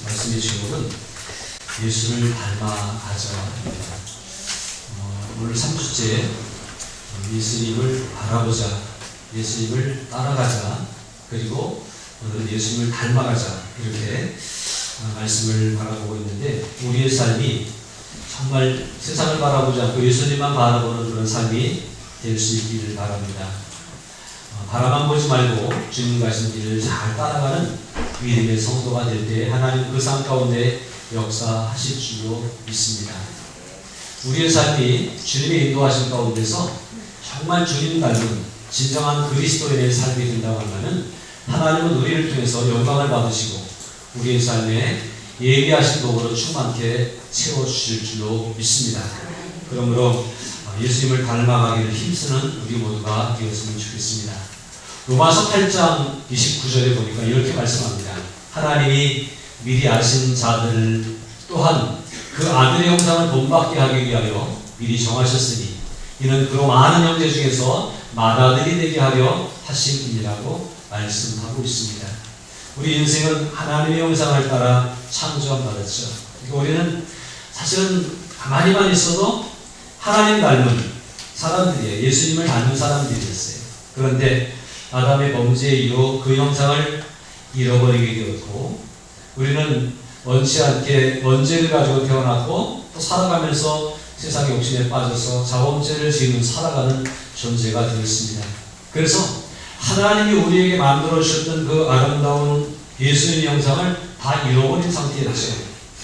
말씀의 제목은 예수를 닮아가자. 오늘 3주째 예수님을 바라보자, 예수님을 따라가자, 그리고 오늘은 예수님을 닮아가자, 이렇게 말씀을 바라보고 있는데, 우리의 삶이 정말 세상을 바라보지 않고 예수님만 바라보는 그런 삶이 될 수 있기를 바랍니다. 바라만 보지 말고 주님 가신 길을 잘 따라가는 믿음의 성도가 될 때 하나님 그 삶 가운데 역사하실 줄로 믿습니다. 우리의 삶이 주님의 인도하신 가운데서 정말 주님 닮은 진정한 그리스도인의 삶이 된다고 하면 하나님은 우리를 통해서 영광을 받으시고 우리의 삶에 예비하신 복으로 충만케 채워주실 줄로 믿습니다. 그러므로 예수님을 닮아가기를 힘쓰는 우리 모두가 되었으면 좋겠습니다. 로마서 8장 29절에 보니까 이렇게 말씀합니다. 하나님이 미리 아신 자들을 또한 그 아들의 형상을 본받게 하기 위하여 미리 정하셨으니 이는 그로 많은 형제 중에서 맏아들이 되게 하려 하심이라고 말씀하고 있습니다. 우리 인생은 하나님의 형상을 따라 창조함 받았죠. 우리는 사실은 가만히만 있어도 하나님 닮은 사람들이에요. 예수님을 닮은 사람들이었어요. 그런데 아담의 범죄 이후 그 형상을 잃어버리게 되었고, 우리는 원치 않게 원죄를 가지고 태어났고 또 살아가면서 세상의 욕심에 빠져서 자범죄를 지으며 살아가는 존재가 되었습니다. 그래서 하나님이 우리에게 만들어 주셨던 그 아름다운 예수님의 형상을 다 잃어버린 상태였죠.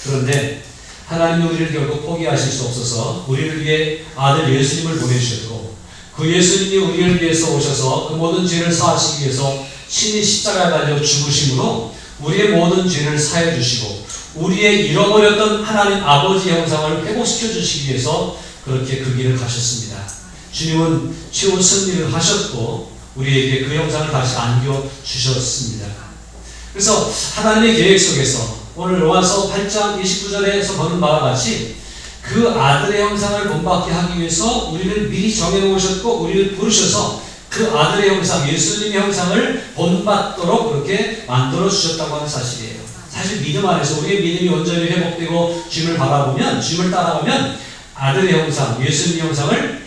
그런데 하나님이 우리를 결국 포기하실 수 없어서 우리를 위해 아들 예수님을 보내주셨고, 그 예수님이 우리를 위해서 오셔서 그 모든 죄를 사하시기 위해서 친히 십자가에 달려 죽으심으로 우리의 모든 죄를 사해 주시고 우리의 잃어버렸던 하나님 아버지 형상을 회복시켜 주시기 위해서 그렇게 그 길을 가셨습니다. 주님은 최후 승리를 하셨고 우리에게 그 형상을 다시 안겨 주셨습니다. 그래서 하나님의 계획 속에서 오늘 로마서 8장 29절에서 보는 바와 같이 그 아들의 형상을 본받게 하기 위해서 우리를 미리 정해놓으셨고 우리를 부르셔서 그 아들의 형상, 예수님의 형상을 본받도록 그렇게 만들어 주셨다고 하는 사실이에요. 사실 믿음 안에서 우리의 믿음이 온전히 회복되고 주님을 바라보면, 주님을 따라가면 아들의 형상, 예수님의 형상을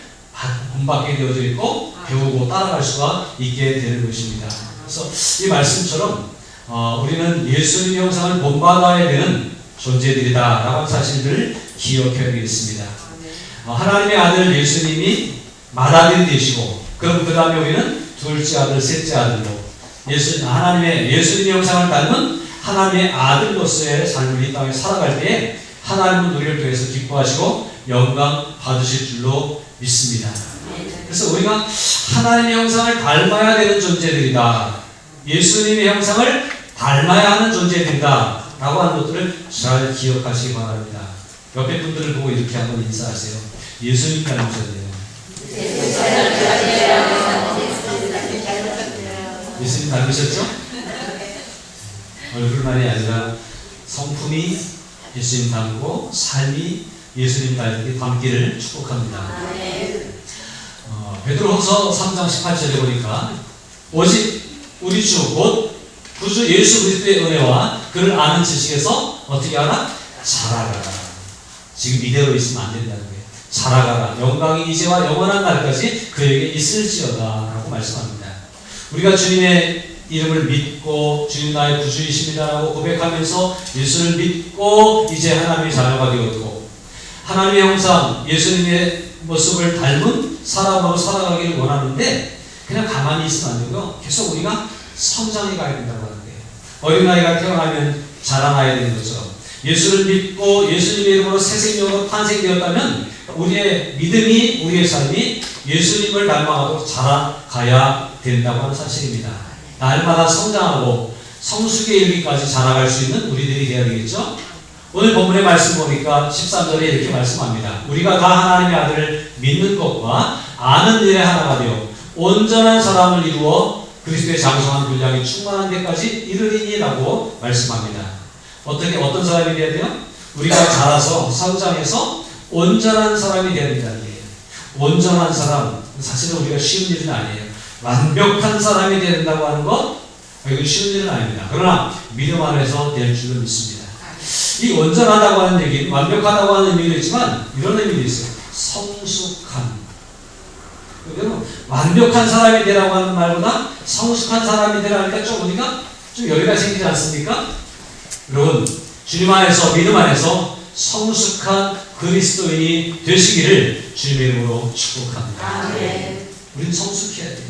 본받게 되어져 있고 배우고 따라갈 수가 있게 되는 것입니다. 그래서 이 말씀처럼 우리는 예수님의 형상을 본받아야 되는 존재들이다 라고 하는 사실들을 기억해야 되겠습니다. 하나님의 아들 예수님이 맏아들이 되시고, 그럼 그 다음에 우리는 둘째 아들, 셋째 아들로 하나님의 예수님의 형상을 닮은 하나님의 아들로서의 삶을 이 땅에 살아갈 때 하나님은 우리를 통해서 기뻐하시고 영광 받으실 줄로 믿습니다. 그래서 우리가 하나님의 형상을 닮아야 되는 존재들이다, 예수님의 형상을 닮아야 하는 존재들이다 라고 하는 것들을 잘 기억하시기 바랍니다. 옆에 분들을 보고 이렇게 한번 인사하세요. 예수님 닮으셨네요. 예수님 닮으셨죠? 얼굴만이 아니라 성품이 예수님 닮고 삶이 예수님 닮기를 축복합니다. 베드로후서 3장 18절에 보니까 오직 우리 주 곧 구주 예수 그리스도의 은혜와 그를 아는 지식에서 어떻게 하라? 자라가라. 지금 이대로 있으면 안 된다는 거예요. 자라가라. 영광이 이제와 영원한 날까지 그에게 있을지어다 라고 말씀합니다. 우리가 주님의 이름을 믿고 주님 나의 구주이십니다 라고 고백하면서 예수를 믿고 이제 하나님의 자녀가 되었고, 하나님의 형상 예수님의 모습을 닮은 사람으로 살아가기를 원하는데 그냥 가만히 있으면 안 되고요. 계속 우리가 성장해 가야 된다고 하는 거예요. 어린아이가 태어나면 자라나야 되는 것처럼 예수를 믿고 예수님의 이름으로 새 생명으로 탄생되었다면 우리의 믿음이, 우리의 삶이 예수님을 닮아가도록 자라가야 된다고 하는 사실입니다. 날마다 성장하고 성숙에 이르기까지 자라갈 수 있는 우리들이 되어야 되겠죠? 오늘 본문의 말씀 보니까 13절에 이렇게 말씀합니다. 우리가 다 하나님의 아들을 믿는 것과 아는 일에 하나가 되어 온전한 사람을 이루어 그리스도의 장성한 분량이 충만한 데까지 이르리니라고 말씀합니다. 어떤 사람이 되어야 돼요? 우리가 자라서 성장해서 온전한 사람이 되어야 된다는 거예요. 온전한 사람, 사실은 우리가 쉬운 일은 아니에요. 완벽한 사람이 되어야 된다고 하는 것, 이건 쉬운 일은 아닙니다. 그러나 믿음 안에서 될 줄은 믿습니다. 이 온전하다고 하는 얘기는 완벽하다고 하는 의미도 있지만 이런 의미도 있어요. 성숙한. 여러분, 완벽한 사람이 되라고 하는 말보다 성숙한 사람이 되라니까 좀 우리가 좀 여유가 생기지 않습니까? 여러분, 주님 안에서, 믿음 안에서 성숙한 그리스도인이 되시기를 주님의 이름으로 축복합니다. 아멘. 우리는 성숙해야 돼요.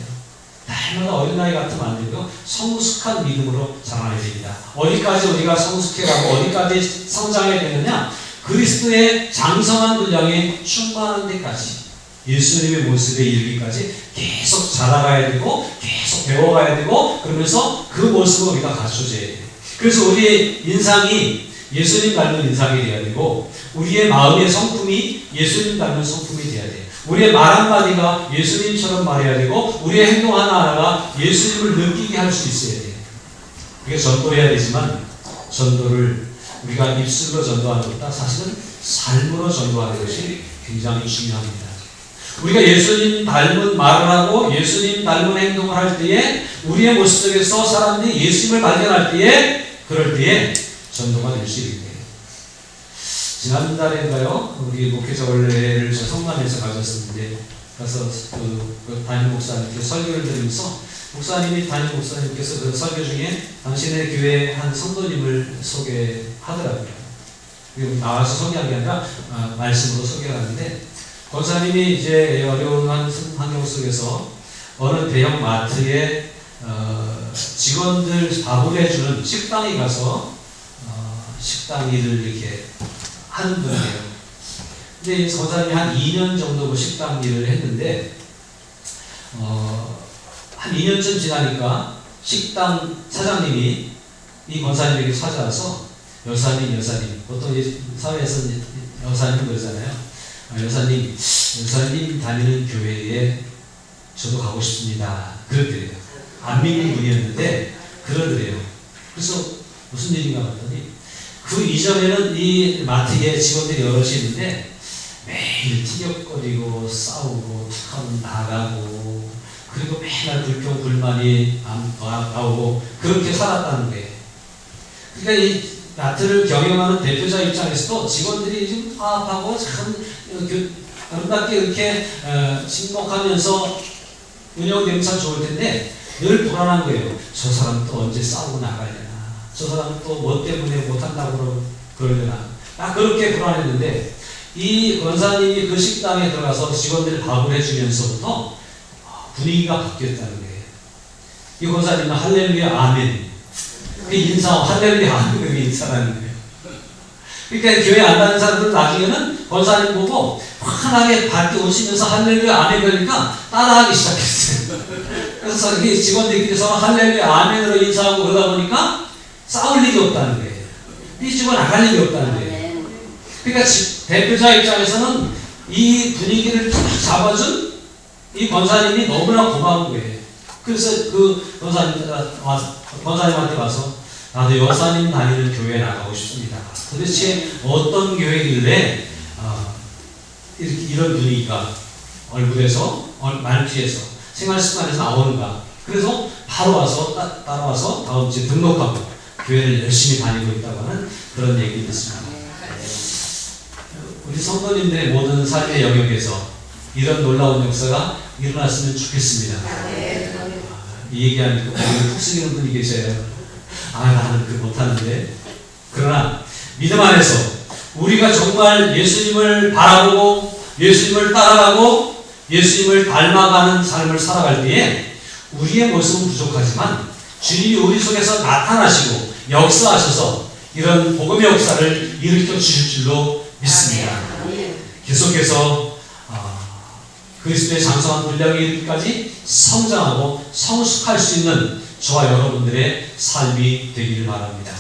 날마다 어린아이 같으면 안 되고 성숙한 믿음으로 자라야 됩니다. 어디까지 우리가 성숙해가고 어디까지 성장해야 되느냐? 그리스도의 장성한 분량에 충만한 데까지, 예수님의 모습에 이르기까지 계속 자라가야 되고 계속 배워가야 되고, 그러면서 그 모습을 우리가 갖춰줘야 돼요. 그래서 우리의 인상이 예수님 닮은 인상이 되어야 되고, 우리의 마음의 성품이 예수님 닮은 성품이 되어야 돼요. 우리의 말 한마디가 예수님처럼 말해야 되고, 우리의 행동 하나하나가 예수님을 느끼게 할 수 있어야 돼요. 그게 전도해야 되지만, 전도를 우리가 입술로 전도하는 것보다 사실은 삶으로 전도하는 것이 굉장히 중요합니다. 우리가 예수님 닮은 말을 하고 예수님 닮은 행동을 할 때에, 우리의 모습 속에서 사람들이 예수님을 발견할 때에, 그럴 때에 전도가 될 수 있게. 지난달인가요? 우리 목회자 원래를 저 성남에서 가졌었는데, 가서 그 담임 목사님께 설교를 드리면서, 담임 목사님께서 그 설교 중에 당신의 교회 한 성도님을 소개하더라고요. 나와서 소개한 게 아니라 말씀으로 소개하는데, 권사님이 이제 어려운 환경 속에서 어느 대형 마트에 직원들 밥을 해주는 식당에 가서 식당 일을 이렇게 하는 분이에요. 근데 이 권사님이 한 2년 정도 그 식당 일을 했는데, 한 2년쯤 지나니까 식당 사장님이 이 권사님에게 찾아와서, 여사님, 보통 사회에서 여사님 그러잖아요. 여사님 다니는 교회에 저도 가고 싶습니다. 그러더래요. 안 믿는 분이었는데 그러더래요. 그래서 무슨 일인가 봤더니, 그 이전에는 이 마트에 직원들이 여럿이 있는데 매일 티격거리고 싸우고 툭하면 나가고, 그리고 맨날 불평 불만이 나오고 그렇게 살았다는 거예요. 그러니까 이 마트를 경영하는 대표자 입장에서도 직원들이 좀 화합하고 참 아름답게 이렇게 친목하면서 운영되면 참 좋을 텐데, 늘 불안한 거예요. 저 사람 또 언제 싸우고 나가려나, 저 사람 또 뭐 때문에 못한다고 그러려나, 그렇게 불안했는데, 이 권사님이 그 식당에 들어가서 직원들 밥을 해주면서부터 분위기가 바뀌었다는 거예요. 이 권사님은 할렐루야 아멘, 그 인사, 할렐루야 아멘 인사라는 거예요. 그러니까 교회 안 다니는 사람들은 나중에는 권사님 보고 환하게 밝게 웃으면서 할렐루야 아멘 그러니까 따라하기 시작했어요. 그래서 이 직원들끼리 서로 할렐루야 아멘으로 인사하고 그러다 보니까 싸울 일이 없다는 거예요. 삐지고 나갈 일이 없다는 거예요. 그러니까 대표자 입장에서는 이 분위기를 딱 잡아준 이 권사님이 너무나 고마운 거예요. 그래서 그 권사님한테 와서, 나도 여사님 다니는 교회에 나가고 싶습니다. 도대체 어떤 교회길래 이런 분위기가 얼굴에서, 말투에서, 생활 습관에서 나오는가. 그래서 바로 와서 따라와서 다음 주에 등록하고 교회를 열심히 다니고 있다고 하는 그런 얘기를 듣습니다. 우리 성도님들의 모든 삶의 영역에서 이런 놀라운 역사가 일어났으면 좋겠습니다. 이 얘기하니까 푹 쓰기는 분이 계셔요. 나는 그거 못하는데. 그러나 믿음 안에서 우리가 정말 예수님을 바라보고 예수님을 따라가고 예수님을 닮아가는 삶을 살아갈 때에 우리의 모습은 부족하지만 주님이 우리 속에서 나타나시고 역사하셔서 이런 복음의 역사를 일으켜 주실 줄로 믿습니다. 계속해서 그리스도의 장성한 분량에 이르기까지 성장하고 성숙할 수 있는 저와 여러분들의 삶이 되기를 바랍니다.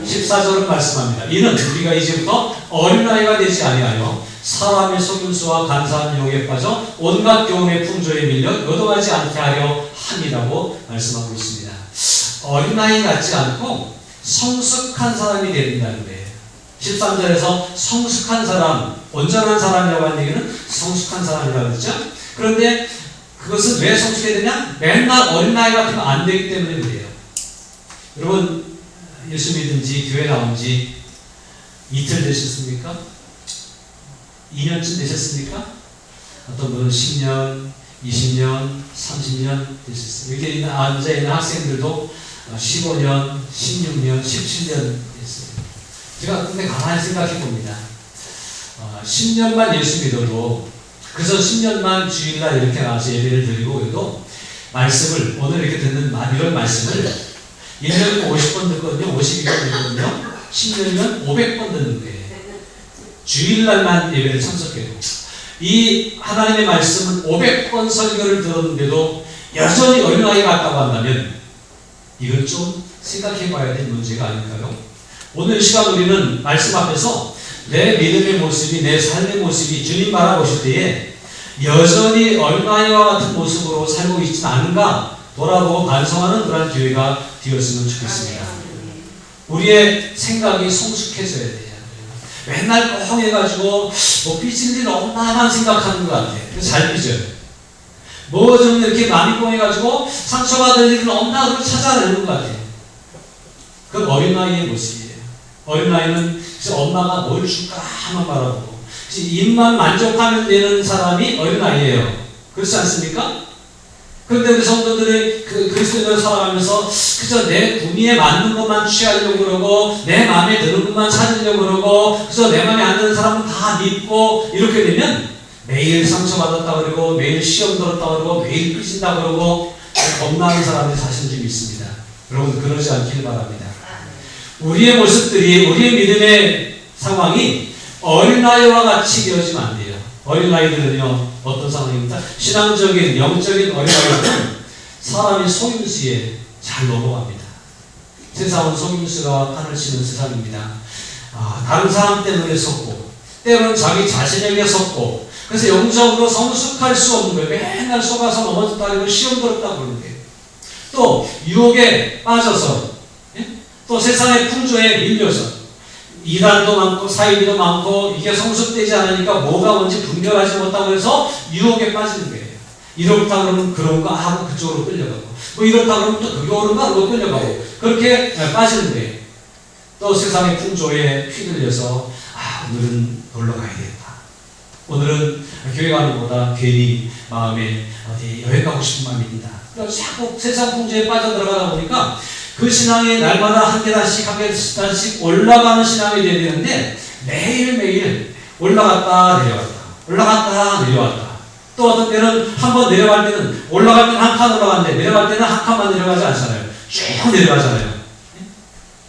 14절은 말씀합니다. 이는 우리가 이제부터 어린아이가 되지 아니하여 사람의 속임수와 간사한 유혹에 빠져 온갖 교훈의 풍조에 밀려 요동하지 않게 하려 함이라고 말씀하고 있습니다. 어린아이 같지 않고 성숙한 사람이 된다는 거예요. 13절에서 성숙한 사람, 온전한 사람이라고 하는 얘기는 성숙한 사람이라고 그랬죠. 그런데 그것은 왜 성숙해야 되냐? 맨날 어린아이 같으면 안 되기 때문에 그래요. 여러분, 예수 믿은 지, 교회 나온 지 이틀 되셨습니까? 2년쯤 되셨습니까? 어떤 분은 10년, 20년, 30년 되셨어요. 여기 앉아있는 학생들도 15년, 16년, 17년 됐어요. 제가 근데 가만히 생각해 봅니다. 10년만 예수 믿어도, 그래서 10년만 주일날 이렇게 나와서 예배를 드리고 해도 말씀을, 오늘 이렇게 듣는 이런 말씀을 1년에 50번 듣거든요. 52번 듣거든요. 10년이면 500번 듣는 거예요. 주일날만 예배를 참석해도. 이 하나님의 말씀은 500번 설교를 들었는데도 여전히 어린아이 같다고 한다면 이건 좀 생각해 봐야 될 문제가 아닐까요? 오늘 이 시간 우리는 말씀 앞에서 내 믿음의 모습이, 내 삶의 모습이 주님 바라보실 때에 여전히 어린아이와 같은 모습으로 살고 있지는 않은가 돌아보고 반성하는 그런 교회가 되었으면 좋겠습니다. 우리의 생각이 성숙해져야 돼요. 맨날 뻥 해가지고 뭐 삐질 일 없나만 생각하는 것 같아요. 잘 삐져요. 뭐 좀 이렇게 많이 뻥해가지고 상처받을 일은 없나 그걸 찾아내는 것 같아요. 그건 어린아이의 모습이에요. 어린아이는 엄마가 뭘 줄까 하만 바라보고 입만 만족하면 되는 사람이 어린아이예요. 그렇지 않습니까? 그런데 우리 성도들이 그리스도인으로 살아가면서 그저 내 구미에 맞는 것만 취하려고 그러고 내 마음에 드는 것만 찾으려고 그러고 그저 내 마음에 안 드는 사람은 다 믿고 이렇게 되면 매일 상처받았다 그러고 매일 시험 들었다 그러고 매일 삐진다 그러고 겁나는 사람들이 사실 좀 있습니다. 여러분 그러지 않길 바랍니다. 우리의 모습들이, 우리의 믿음의 상황이 어린아이와 같이 되어지면 안 돼요. 어린아이들은요 어떤 상황입니까? 신앙적인 영적인 어린아이들은 사람이 속임수에 잘 넘어갑니다. 세상은 속임수가 판을 치는 세상입니다. 다른 사람 때문에 속고 때로는 자기 자신에게 속고 그래서 영적으로 성숙할 수 없는 거예요. 맨날 속아서 넘어졌다 그러고 시험 들었다 그러는 거예요. 또 유혹에 빠져서 또 세상의 풍조에 밀려서 이단도 많고 사이비도 많고 이게 성숙되지 않으니까 뭐가 뭔지 분별하지 못하고 해서 유혹에 빠지는 거예요. 이렇다 그러면 그런 거 하고 그쪽으로 끌려가고 뭐 이렇다 그러면 또 그게 옳은가 하고 끌려가고 그렇게 빠지는 거예요. 또 세상의 풍조에 휘둘려서 오늘은 놀러 가야 되겠다. 오늘은 교회 가는 것보다 괜히 마음에 어디 여행 가고 싶은 마음이 있다. 그래서 자꾸 세상 풍조에 빠져들어가다 보니까 그 신앙이 날마다 한 계단씩 한 계단씩 올라가는 신앙이 되어야 되는데 매일매일 올라갔다 내려갔다 올라갔다 내려갔다 또 어떤 때는 한 번 내려갈 때는 올라갈 때는 한 칸 올라가는데 내려갈 때는 한 칸만 내려가지 않잖아요. 쭉 내려가잖아요.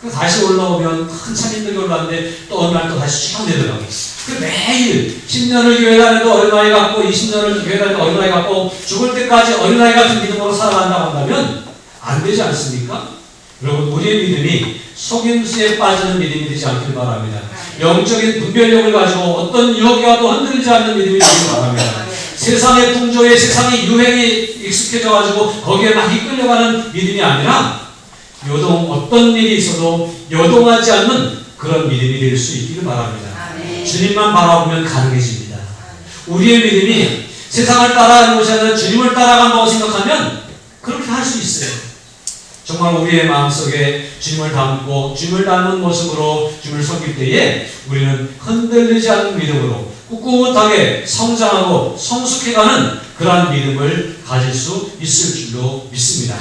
그래서 다시 올라오면 한참 힘들게 올라가는데 또 어느 날 또 다시 쭉 내려가고 그 매일 10년을 교회 다녀도 어린아이 같고 20년을 교회 다녀도 어린아이 같고 죽을 때까지 어린아이 같은 믿음으로 살아간다고 한다면 안 되지 않습니까? 여러분 우리의 믿음이 속임수에 빠지는 믿음이 되지 않길 바랍니다. 영적인 분별력을 가지고 어떤 유혹이 와도 흔들리지 않는 믿음이 되길 바랍니다. 세상의 풍조에 세상의 유행에 익숙해져가지고 거기에 막 이끌려가는 믿음이 아니라 어떤 일이 있어도 요동하지 않는 그런 믿음이 될 수 있기를 바랍니다. 주님만 바라보면 가능해집니다. 우리의 믿음이 세상을 따라가는 것이 아니라 주님을 따라간다고 생각하면 그렇게 할 수 있어요. 정말 우리의 마음속에 주님을 담고 주님을 닮은 모습으로 주님을 섬길 때에 우리는 흔들리지 않는 믿음으로 꿋꿋하게 성장하고 성숙해가는 그러한 믿음을 가질 수 있을 줄로 믿습니다.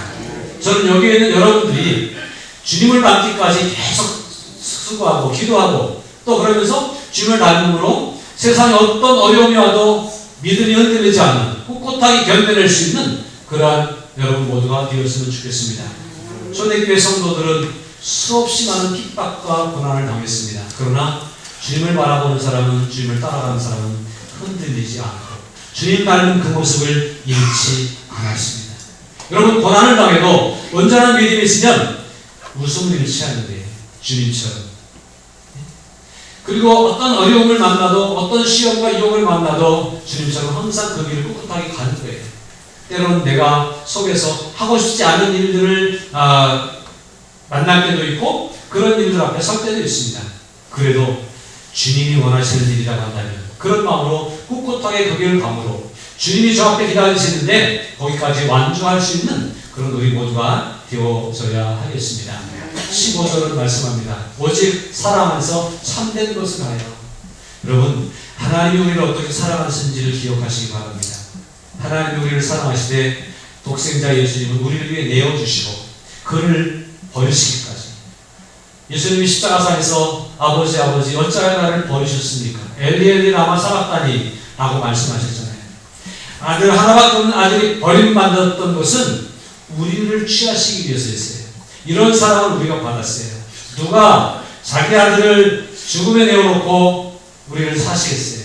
저는 여기에 있는 여러분들이 주님을 닮기까지 계속 수고하고 기도하고 또 그러면서 주님을 닮음으로 세상에 어떤 어려움이 와도 믿음이 흔들리지 않는 꿋꿋하게 견뎌낼 수 있는 그러한 여러분 모두가 되었으면 좋겠습니다. 초대교회 성도들은 수없이 많은 핍박과 고난을 당했습니다. 그러나 주님을 바라보는 사람은, 주님을 따라가는 사람은 흔들리지 않고 주님 닮은 그 모습을 잃지 않았습니다. 여러분, 고난을 당해도 온전한 믿음이 있으면 웃음을 잃지 않는 거예요. 주님처럼. 그리고 어떤 어려움을 만나도, 어떤 시험과 유혹을 만나도 주님처럼 항상 그 길을 꿋꿋하게 가는 거예요. 때로는 내가 속에서 하고 싶지 않은 일들을 만날 때도 있고 그런 일들 앞에 설 때도 있습니다. 그래도 주님이 원하시는 일이라고 한다면 그런 마음으로 꿋꿋하게 그 길을 감으로 주님이 저 앞에 기다리시는데 거기까지 완주할 수 있는 그런 우리 모두가 되어져야 하겠습니다. 15절은 말씀합니다. 오직 사랑 안에서 참된 것을 하여. 여러분, 하나님이 우리를 어떻게 사랑하시는지를 기억하시기 바랍니다. 하나님이 우리를 사랑하시되 독생자 예수님은 우리를 위해 내어주시고 그를 버리시기까지. 예수님이 십자가상에서 아버지 어찌하여 나를 버리셨습니까? 엘리 라마 사박다니 라고 말씀하셨잖아요. 아들 하나밖에 없는 아들이 버림받았던 것은 우리를 취하시기 위해서였어요. 이런 사랑을 우리가 받았어요. 누가 자기 아들을 죽음에 내어놓고 우리를 사시겠어요?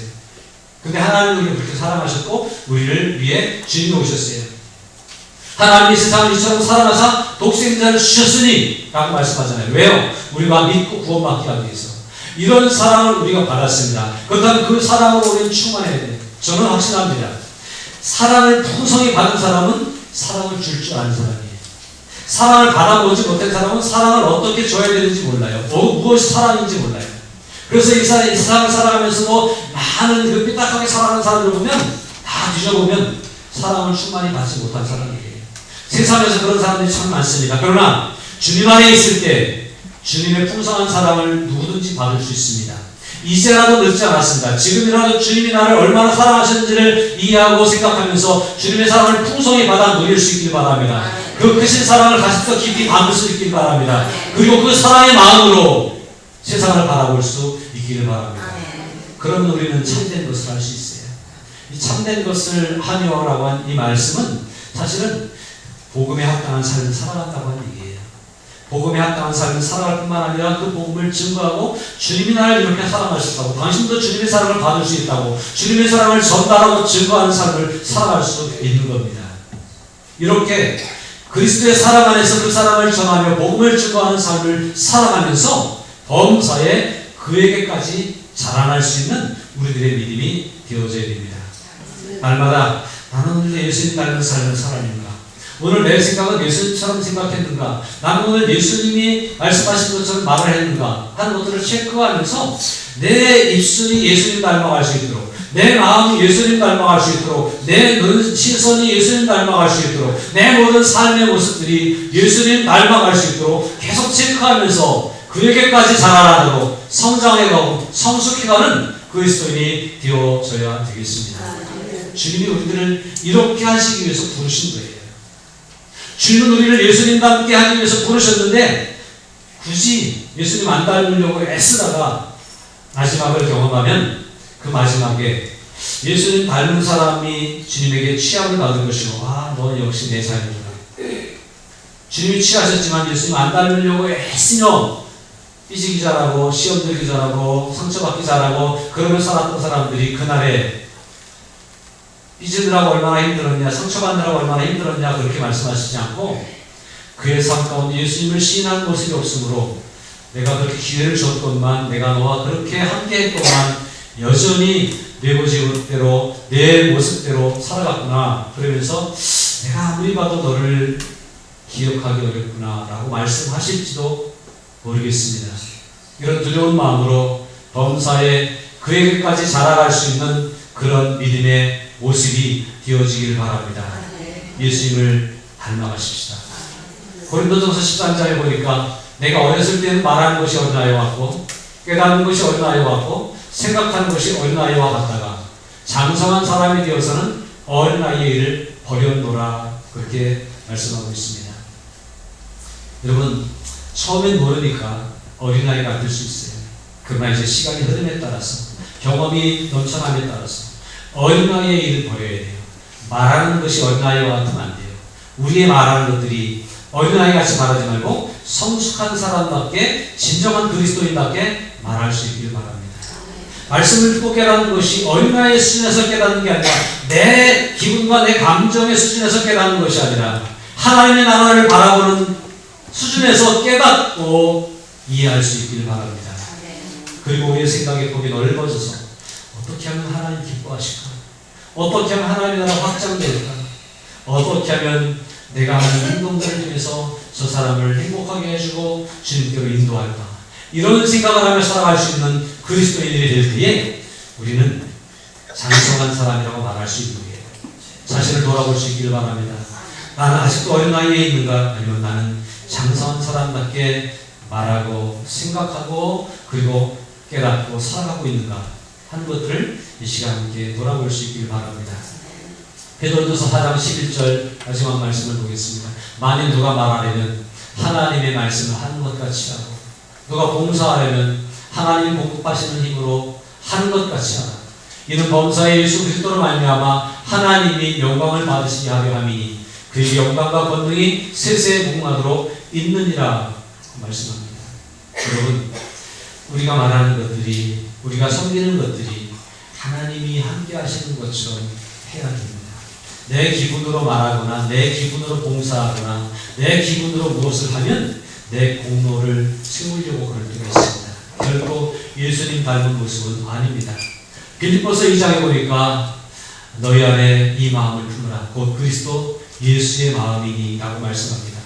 근데 하나님은 우리를 그렇게 사랑하셨고 우리를 위해 주님이 오셨어요. 하나님이 세상을 이처럼 사랑하사 독생자를 주셨으니 라고 말씀하잖아요. 왜요? 우리가 믿고 구원받게 하기 위해서. 이런 사랑을 우리가 받았습니다. 그렇다면 그 사랑으로 우리는 충만해야 돼요. 저는 확신합니다. 사랑을 풍성히 받은 사람은 사랑을 줄 줄 아는 사람이에요. 사랑을 받아보지 못한 사람은 사랑을 어떻게 줘야 되는지 몰라요. 무엇이 사랑인지 몰라요. 그래서 이 세상을 살아가면서도 많은 그 삐딱하게 사랑하는 사람들 보면 다 뒤져보면 사랑을 충만히 받지 못한 사람이에요. 세상에서 그런 사람들이 참 많습니다. 그러나 주님 안에 있을 때 주님의 풍성한 사랑을 누구든지 받을 수 있습니다. 이제라도 늦지 않았습니다. 지금이라도 주님이 나를 얼마나 사랑하셨는지를 이해하고 생각하면서 주님의 사랑을 풍성히 받아 누릴 수 있길 바랍니다. 그 크신 사랑을 가슴속 깊이 담을 수 있길 바랍니다. 그리고 그 사랑의 마음으로 세상을 바라볼 수 있기를 바랍니다. 그러면 우리는 참된 것을 할 수 있어요. 이 참된 것을 하며라고 한 이 말씀은 사실은 복음에 합당한 삶을 살아간다고 하는 얘기예요. 복음에 합당한 삶을 살아갈 뿐만 아니라 그 복음을 증거하고 주님이 나를 이렇게 사랑하셨다고, 당신도 주님의 사랑을 받을 수 있다고, 주님의 사랑을 전달하고 증거하는 삶을 살아갈 수 있는 겁니다. 이렇게 그리스도의 사랑 안에서 그 사랑을 전하며 복음을 증거하는 삶을 살아가면서 범사에 그에게까지 자라날 수 있는 우리들의 믿음이 되어져야 됩니다. 날마다 나는 오늘 예수님 닮은 삶을 살았는가? 오늘 내 생각은 예수님처럼 생각했는가? 나는 오늘 예수님이 말씀하신 것처럼 말을 했는가? 하는 것들을 체크하면서 내 입술이 예수님 닮아갈 수 있도록, 내 마음이 예수님 닮아갈 수 있도록, 내 시선이 예수님 닮아갈 수 있도록, 내 모든 삶의 모습들이 예수님 닮아갈 수 있도록 계속 체크하면서 그에게까지 자라나도록 성장해가고 성숙해가는 그리스도인이 되어져야 되겠습니다. 주님이 우리들을 이렇게 하시기 위해서 부르신 거예요. 주님은 우리를 예수님과 함께 하기 위해서 부르셨는데 굳이 예수님 안 닮으려고 애쓰다가 마지막을 경험하면 그 마지막에 예수님 닮은 사람이 주님에게 취함을 받은 것이고, 너 역시 내 삶이구나. 주님이 취하셨지만 예수님 안 닮으려고 애쓰며 삐지기 잘하고 시험 들기 잘하고 상처받기 잘하고 그러며 살았던 사람들이 그날에 삐지느라고 얼마나 힘들었냐, 상처받느라고 얼마나 힘들었냐 그렇게 말씀하시지 않고 그의 삶 가운데 예수님을 시인하는 모습이 없으므로 내가 그렇게 기회를 줬건만, 내가 너와 그렇게 함께 했건만 여전히 내 모습대로 내 모습대로 살아갔구나, 그러면서 내가 아무리 봐도 너를 기억하기 어렵구나 라고 말씀하실지도 모르겠습니다. 이런 두려운 마음으로 범사에 그에게까지 자라갈 수 있는 그런 믿음의 모습이 되어지기를 바랍니다. 예수님을 닮아가십시다. 고린도전서 13장에 보니까 내가 어렸을 때는 말하는 것이 어린아이와 같고 깨닫는 것이 어린아이와 같고 생각하는 것이 어린아이와 같다가 장성한 사람이 되어서는 어린아이의 일을 버렸노라, 그렇게 말씀하고 있습니다. 여러분, 처음엔 모르니까 어린아이 같을 수 있어요. 그러나 이제 시간이 흐름에 따라서 경험이 넘쳐남에 따라서 어린아이의 일을 버려야 돼요. 말하는 것이 어린아이와 같으면 안 돼요. 우리의 말하는 것들이 어린아이 같이 말하지 말고 성숙한 사람답게, 진정한 그리스도인답게 말할 수 있길 바랍니다. 말씀을 듣고 깨닫는 것이 어린아이의 수준에서 깨닫는 게 아니라 내 기분과 내 감정의 수준에서 깨닫는 것이 아니라 하나님의 나라를 바라보는 수준에서 깨닫고 이해할 수 있기를 바랍니다. 그리고 우리의 생각의 폭이 넓어져서 어떻게 하면 하나님 기뻐하실까? 어떻게 하면 하나님의 나라 확장될까? 어떻게 하면 내가 하는 행동들을 통해서 저 사람을 행복하게 해주고 주님께로 인도할까? 이런 생각을 하며 살아갈 수 있는 그리스도인이 될 때에 우리는 장성한 사람이라고 말할 수 있는 거예요. 자신을 돌아볼 수 있기를 바랍니다. 나는 아직도 어린 나이에 있는가? 아니면 나는 장성한 사람답게 말하고 생각하고 그리고 깨닫고 살아가고 있는가 하는 것들을 이 시간 함께 돌아볼 수 있기를 바랍니다. 베드로전서 4장 11절 마지막 말씀을 보겠습니다. 만일 누가 말하려면 하나님의 말씀을 하는 것 같이 하고 누가 봉사하려면 하나님 공급하시는 힘으로 하는 것 같이 하라. 이는 범사의 예수 그리스도로 말미암아 하나님이 영광을 받으시게 하려 함이니 그의 영광과 권능이 세세에 무궁하도록 있느니라 말씀합니다. 여러분, 우리가 말하는 것들이, 우리가 섬기는 것들이 하나님이 함께 하시는 것처럼 해야 됩니다. 내 기분으로 말하거나 내 기분으로 봉사하거나 내 기분으로 무엇을 하면 내 공로를 세우려고 그럴 때가 있습니다. 결코 예수님 닮은 모습은 아닙니다. 빌립보서 2장에 보니까 너희 안에 이 마음을 품으라 곧 그리스도 예수의 마음이니 라고 말씀합니다.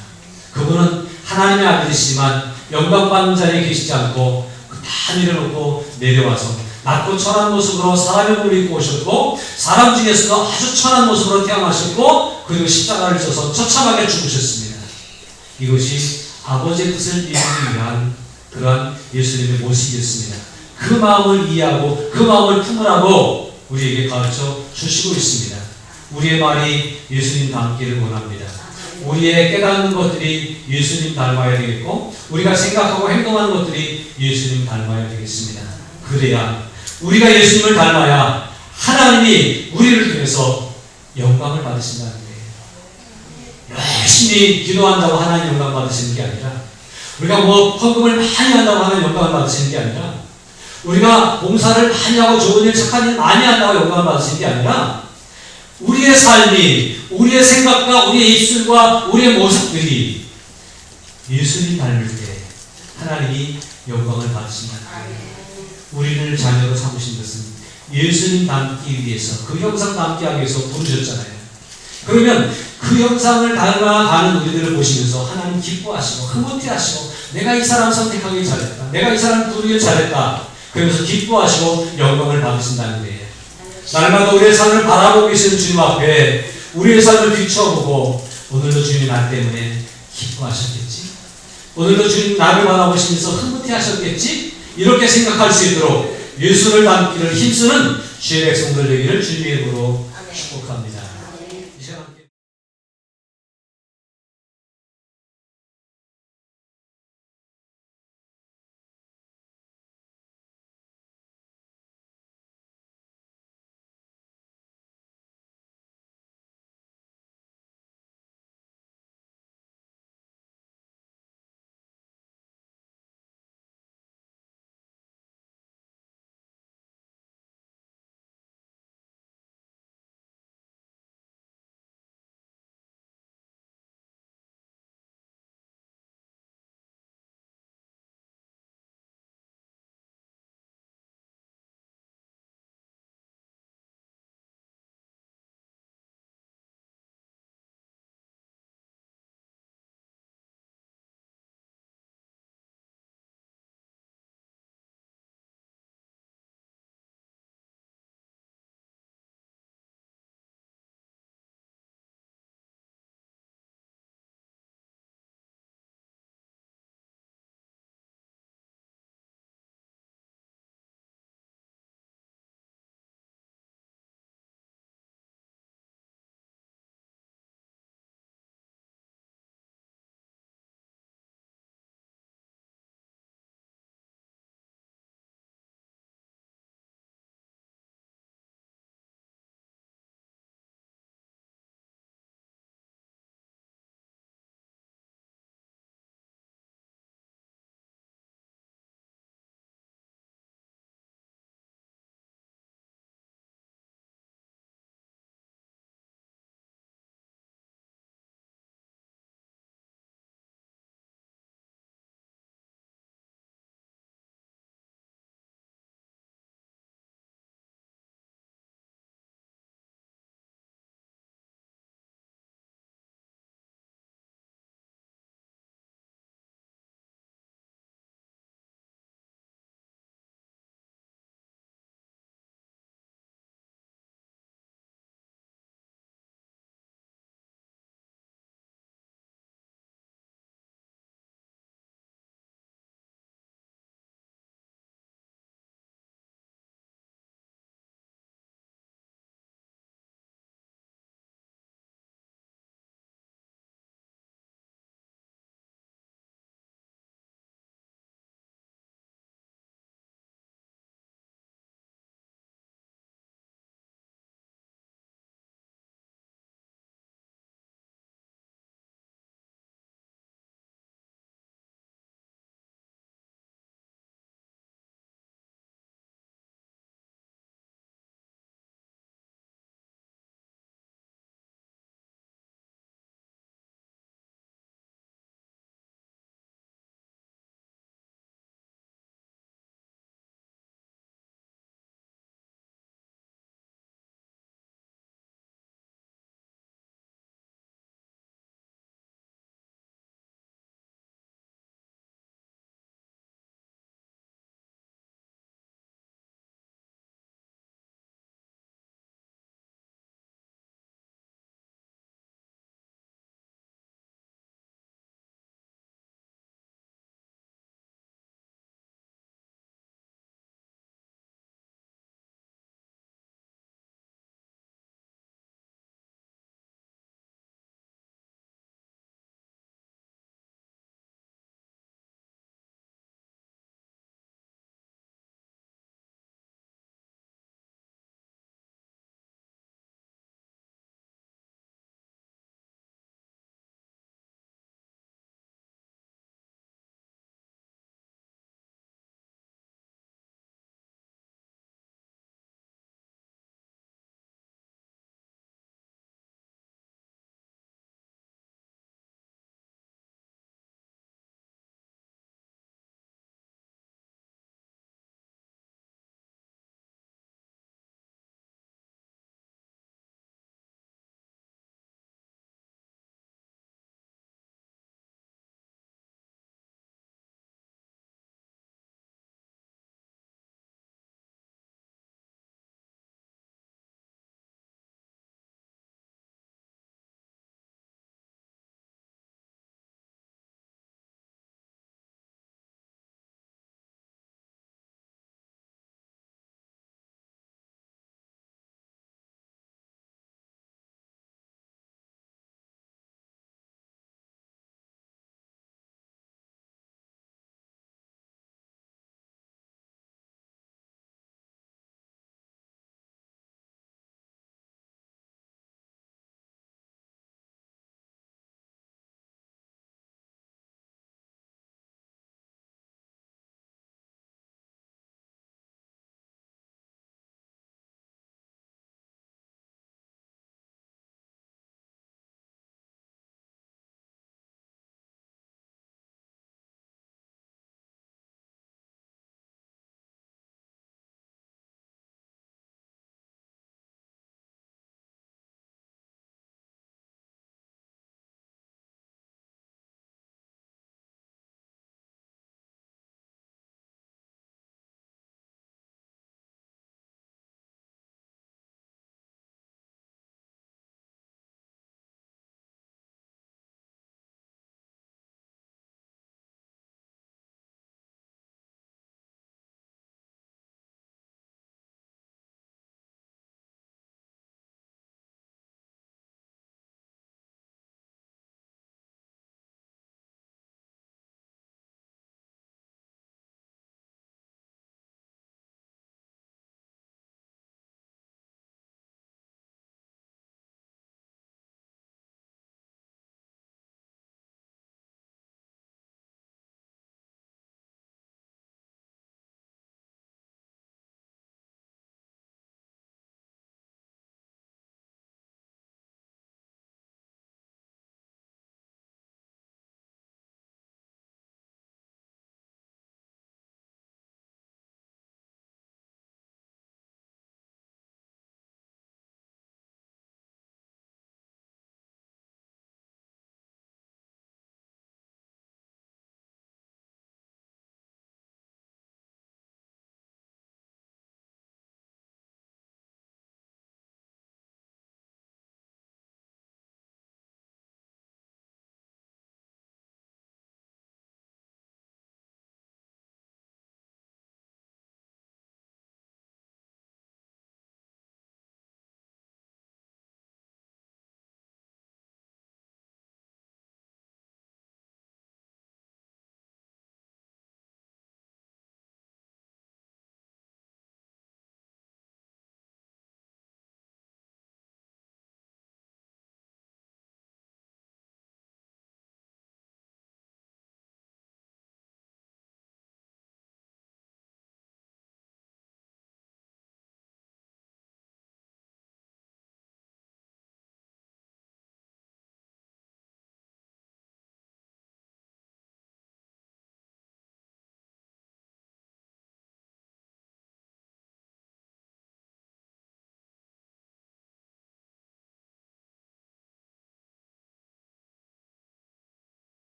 그분은 하나님의 아들이시지만 영광받는 자리에 계시지 않고 다 내려놓고 내려와서 낮고 천한 모습으로 사람의 몸을 입고 오셨고 사람 중에서도 아주 천한 모습으로 태어나셨고 그리고 십자가를 져서 처참하게 죽으셨습니다. 이것이 아버지의 뜻을 이루기 위한 그러한 예수님의 모습이었습니다. 그 마음을 이해하고 그 마음을 품으라고 우리에게 가르쳐 주시고 있습니다. 우리의 말이 예수님 닮기를 원합니다. 우리의 깨닫는 것들이 예수님 닮아야 되겠고 우리가 생각하고 행동하는 것들이 예수님 닮아야 되겠습니다. 그래야 우리가 예수님을 닮아야 하나님이 우리를 통해서 영광을 받으신다는 거예요. 열심히 기도한다고 하나님 영광 받으시는 게 아니라 우리가 뭐 헌금을 많이 한다고 하나님 영광을 받으시는 게 아니라 우리가 봉사를 많이 하고 좋은 일 착한 일 많이 한다고 영광을 받으시는 게 아니라 우리의 삶이 우리의 생각과 우리의 입술과 우리의 모습들이 예수님 닮을 때 하나님이 영광을 받으신다. 우리를 자녀로 삼으신 것은 예수님 닮기 위해서 그 형상 닮게 하기 위해서 부르셨잖아요. 그러면 그 형상을 닮아가는 우리들을 보시면서 하나님 기뻐하시고 흐뭇해하시고 내가 이 사람 선택하기 잘했다. 내가 이 사람 부르길 잘했다. 그러면서 기뻐하시고 영광을 받으신다는 거예요. 날마다 우리의 삶을 바라보고 계시는 주님 앞에 우리의 삶을 비춰보고 오늘도 주님이 나 때문에 기뻐하셨겠지? 오늘도 주님 나를 바라보시면서 흐뭇해하셨겠지? 이렇게 생각할 수 있도록 예수를 닮기를 힘쓰는 주의 백성들 되기를 주님의 이름으로 축복합니다.